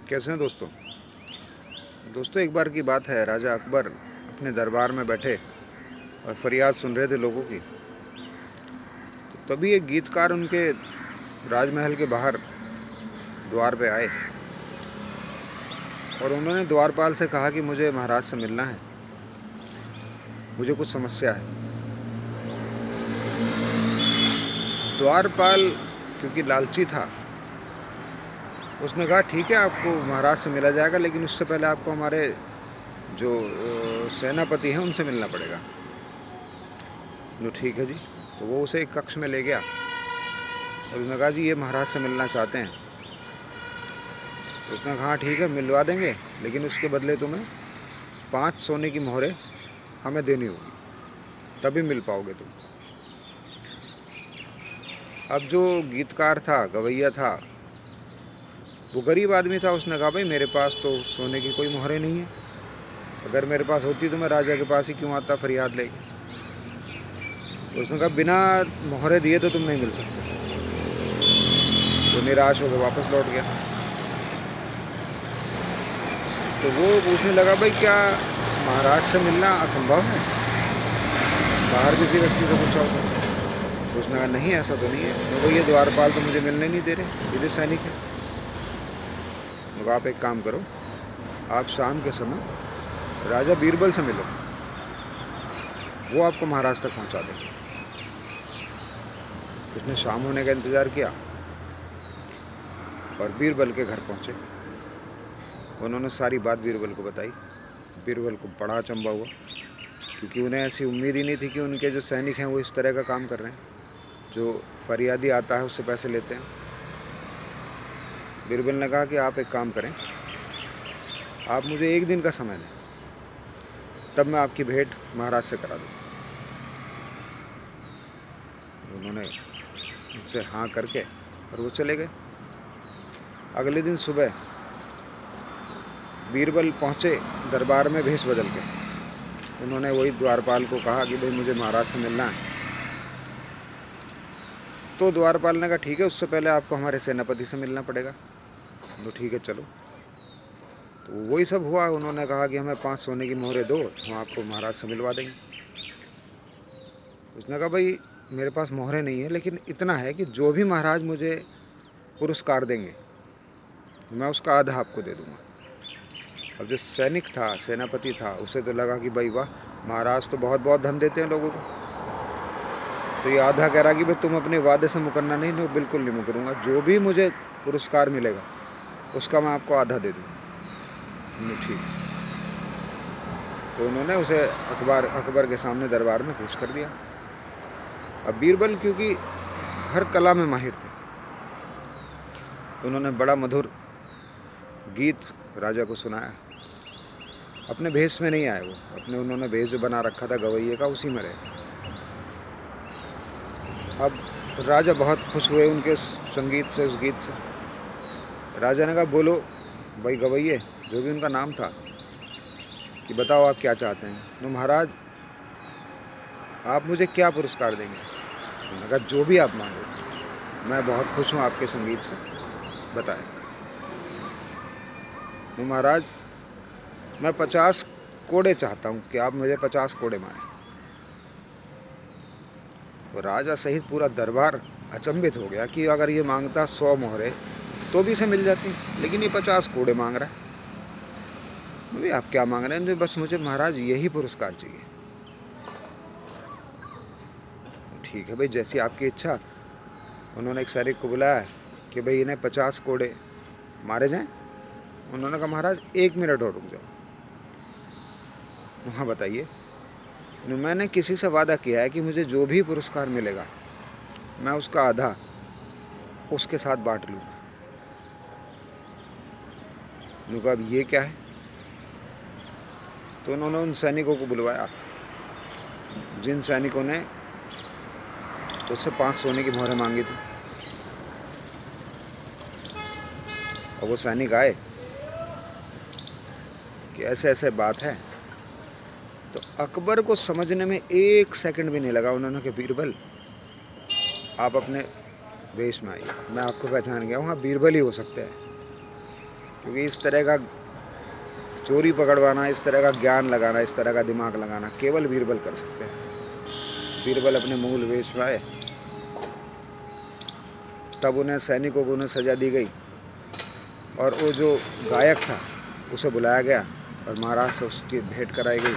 कैसे हैं दोस्तों। एक बार की बात है, राजा अकबर अपने दरबार में बैठे और फरियाद सुन रहे थे लोगों की। तो तभी एक गीतकार उनके राजमहल के बाहर द्वार पे आए और उन्होंने द्वारपाल से कहा कि मुझे महाराज से मिलना है, मुझे कुछ समस्या है। द्वारपाल क्योंकि लालची था, उसने कहा ठीक है, आपको महाराज से मिला जाएगा, लेकिन उससे पहले आपको हमारे जो सेनापति हैं उनसे मिलना पड़ेगा। लो ठीक है जी। तो वो उसे एक कक्ष में ले गया और उसने कहा जी ये महाराज से मिलना चाहते हैं। तो उसने कहा हाँ ठीक है, मिलवा देंगे, लेकिन उसके बदले तुम्हें 5 सोने की मोहरें हमें देनी होगी, तभी मिल पाओगे तुम। अब जो गीतकार था, गवैया था, वो गरीब आदमी था। उसने कहा भाई मेरे पास तो सोने की कोई मोहरें नहीं है, अगर मेरे पास होती तो मैं राजा के पास ही क्यों आता फरियाद लेके। तो उसने कहा बिना मोहरें दिए तो तुम नहीं मिल सकते। वो निराश होकर वापस लौट गया। तो वो पूछने लगा भाई क्या महाराज से मिलना असंभव है, बाहर किसी व्यक्ति से पूछा होगा। तो उसने कहा नहीं ऐसा तो नहीं है। तो ये द्वारपाल तो मुझे मिलने नहीं दे रहे, ये जो सैनिक है। तो आप एक काम करो, आप शाम के समय राजा बीरबल से मिलो, वो आपको महाराज तक पहुंचा देंगे। उसने शाम होने का इंतज़ार किया और बीरबल के घर पहुंचे। उन्होंने सारी बात बीरबल को बताई। बीरबल को बड़ा अचंभा हुआ, क्योंकि उन्हें ऐसी उम्मीद ही नहीं थी कि उनके जो सैनिक हैं वो इस तरह का काम कर रहे हैं, जो फरियादी आता है उससे पैसे लेते हैं। बीरबल ने कहा कि आप एक काम करें, आप मुझे 1 दिन का समय दें, तब मैं आपकी भेंट महाराज से करा दूँ। उन्होंने उनसे हाँ करके और वो चले गए। अगले दिन सुबह बीरबल पहुँचे दरबार में भेष बदल के। उन्होंने वही द्वारपाल को कहा कि भाई मुझे महाराज से मिलना है। तो द्वारपाल ने कहा ठीक है, उससे पहले आपको हमारे सेनापति से मिलना पड़ेगा। तो ठीक है चलो। तो वही सब हुआ। उन्होंने कहा कि हमें 5 सोने की मोहरें दो, हम आपको महाराज से मिलवा देंगे। उसने कहा भाई मेरे पास मोहरें नहीं है, लेकिन इतना है कि जो भी महाराज मुझे पुरस्कार देंगे मैं उसका आधा आपको दे दूंगा। अब जो सैनिक था, सेनापति था, उसे तो लगा कि भाई वाह, महाराज तो बहुत बहुत धन देते हैं लोगों को। तो ये आधा कह रहा कि भाई तुम अपने वादे से मुकरना नहीं। नहीं, बिल्कुल नहीं मुकरूंगा, जो भी मुझे पुरस्कार मिलेगा उसका मैं आपको आधा दे दूँगा। ठीक। तो उन्होंने उसे अकबर के सामने दरबार में पेश कर दिया। अब बीरबल क्योंकि हर कला में माहिर थे, उन्होंने बड़ा मधुर गीत राजा को सुनाया। अपने भेष में नहीं आए वो, अपने उन्होंने भेष जो बना रखा था गवैये का, उसी में रहे। अब राजा बहुत खुश हुए उनके संगीत से, उस गीत से। राजा ने कहा बोलो भाई गवैये, जो भी उनका नाम था, कि बताओ आप क्या चाहते हैं। तो महाराज आप मुझे क्या पुरस्कार देंगे। उन्होंने कहा जो भी आप मांगो, मैं बहुत खुश हूँ आपके संगीत से, बताएं। तो महाराज मैं 50 कोड़े चाहता हूँ कि आप मुझे 50 कोड़े मारें। तो राजा सहित पूरा दरबार अचंभित हो गया कि अगर ये मांगता 100 मोहरें तो भी इसे मिल जाती, लेकिन ये 50 कोड़े मांग रहा है। भाई आप क्या मांग रहे हैं। बस मुझे महाराज यही पुरस्कार चाहिए। ठीक है भाई, जैसी आपकी इच्छा। उन्होंने एक सैनिक को बुलाया कि भाई इन्हें 50 कोड़े मारे जाएं। उन्होंने कहा महाराज 1 मिनट और रुक जाओ। हाँ बताइए। मैंने किसी से वादा किया है कि मुझे जो भी पुरस्कार मिलेगा मैं उसका आधा उसके साथ बांट लूँगा। उन्होंने अब ये क्या है। तो उन्होंने उन सैनिकों को बुलवाया जिन सैनिकों ने उससे 5 सोने की मोहरें मांगी थी। और वो सैनिक आए कि ऐसे ऐसे बात है। तो अकबर को समझने में 1 सेकंड भी नहीं लगा। उन्होंने कहा बीरबल आप अपने वेश में आइए, मैं आपको पहचान गया हूँ, आप बीरबल ही हो सकते हैं। क्योंकि इस तरह का चोरी पकड़वाना, इस तरह का ज्ञान लगाना, इस तरह का दिमाग लगाना केवल बीरबल कर सकते हैं। बीरबल अपने मूल वेश में आए, तब उन्हें सैनिकों को उन्हें सजा दी गई और वो जो गायक था उसे बुलाया गया और महाराज से उसकी भेंट कराई गई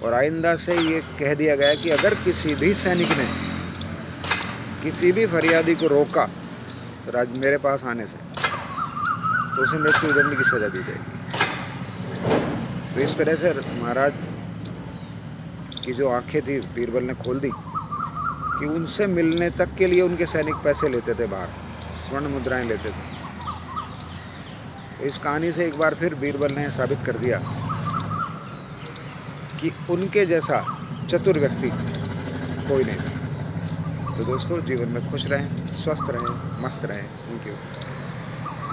और आइंदा से ये कह दिया गया कि अगर किसी भी सैनिक ने किसी भी फरियादी को रोका तो मेरे पास आने से, तो उसे मृत्यु दंड की सजा दी जाएगी। तो इस तरह से महाराज की जो आंखें थी बीरबल ने खोल दी कि उनसे मिलने तक के लिए उनके सैनिक पैसे लेते थे, बाहर स्वर्ण मुद्राएं लेते थे। तो इस कहानी से एक बार फिर बीरबल ने साबित कर दिया कि उनके जैसा चतुर व्यक्ति कोई नहीं था। तो दोस्तों, जीवन में खुश रहें, स्वस्थ रहें, मस्त रहें। Thank you.